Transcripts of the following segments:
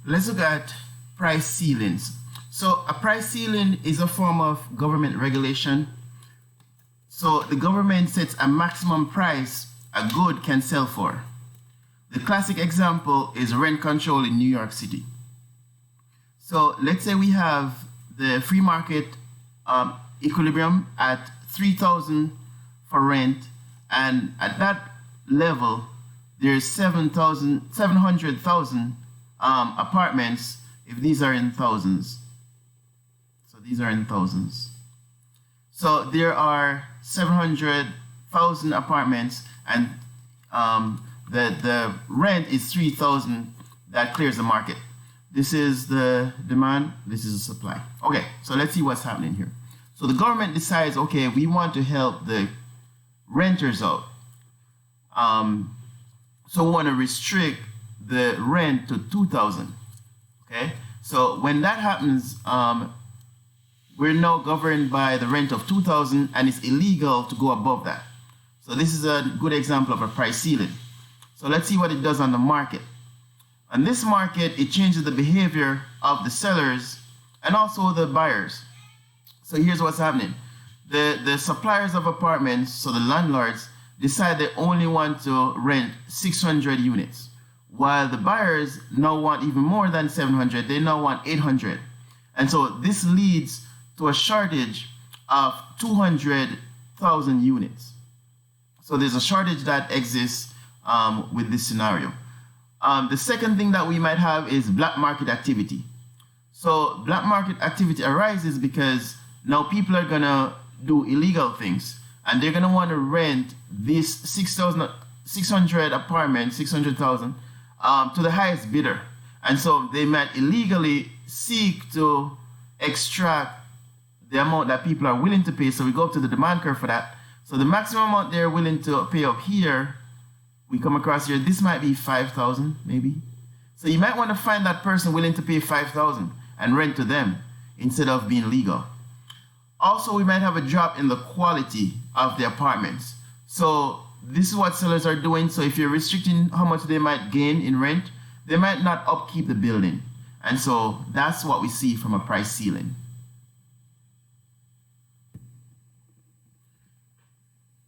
let's look at price ceilings. So a price ceiling is a form of government regulation. So the government sets a maximum price a good can sell for. The classic example is rent control in New York City. So let's say we have the free market equilibrium at 3,000 for rent, and at that level there's 700,000 apartments if these are in thousands. So these are in thousands. So there are 700,000 apartments, and the rent is 3,000. That clears the market. This is the demand, this is the supply. Okay, so let's see what's happening here. So the government decides, okay, we want to help the renters out. So we want to restrict the rent to 2,000. Okay, so when that happens, we're now governed by the rent of 2,000, and it's illegal to go above that. So this is a good example of a price ceiling. So let's see what it does on the market. On this market, it changes the behavior of the sellers and also the buyers. So here's what's happening. The suppliers of apartments, so the landlords, decide they only want to rent 600 units, while the buyers now want even more than 700. They now want 800. And so this leads to a shortage of 200,000 units. So there's a shortage that exists with this scenario. The second thing that we might have is black market activity. So black market activity arises because now people are gonna do illegal things, and they're gonna want to rent this 600 apartments, 600,000 to the highest bidder. And so they might illegally seek to extract the amount that people are willing to pay. So we go up to the demand curve for that. So the maximum amount they're willing to pay up here, we come across here, this might be 5,000 maybe. So you might want to find that person willing to pay 5,000 and rent to them instead of being legal. Also, we might have a drop in the quality of the apartments. So this is what sellers are doing. So if you're restricting how much they might gain in rent, they might not upkeep the building. And so that's what we see from a price ceiling.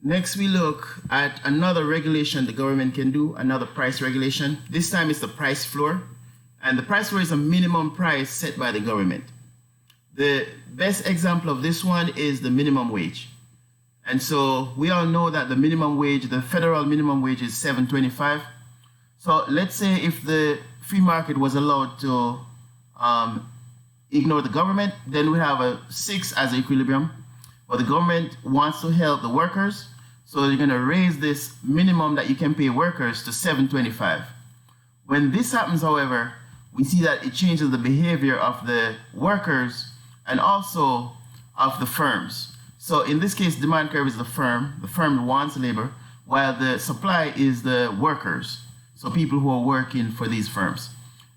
Next, we look at another regulation the government can do, another price regulation. This time it's the price floor. And the price floor is a minimum price set by the government. The best example of this one is the minimum wage. And so we all know that the minimum wage, the federal minimum wage is $7.25. So let's say if the free market was allowed to ignore the government, then we have a 6 as equilibrium. But the government wants to help the workers, so they're going to raise this minimum that you can pay workers to $7.25. When this happens, however, we see that it changes the behavior of the workers and also of the firms. So in this case, demand curve is the firm. The firm wants labor, while the supply is the workers, so people who are working for these firms.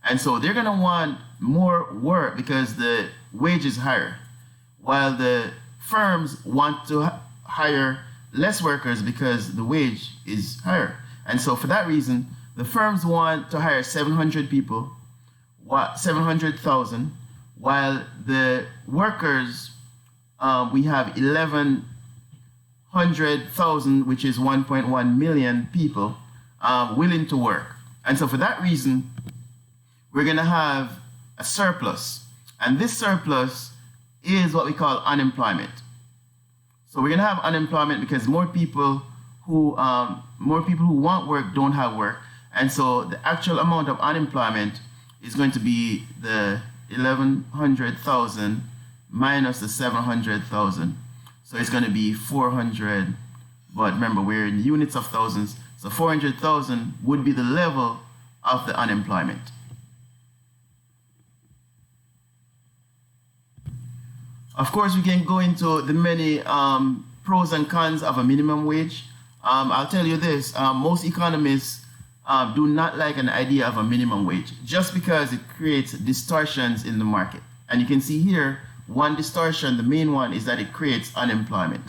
And so they're going to want more work because the wage is higher, while the firms want to hire less workers because the wage is higher. And so for that reason, the firms want to hire 700 people, 700,000, while the workers, we have 1,100,000, which is 1.1 million people willing to work. And so for that reason, we're going to have a surplus. And this surplus is what we call unemployment. So we're going to have unemployment because more people who want work don't have work. And so the actual amount of unemployment is going to be the 1,100,000 minus the 700,000. So it's going to be 400, but remember we're in units of thousands. So 400,000 would be the level of the unemployment. Of course, we can go into the many pros and cons of a minimum wage. I'll tell you this, most economists do not like an idea of a minimum wage just because it creates distortions in the market. And you can see here, one distortion, the main one, is that it creates unemployment.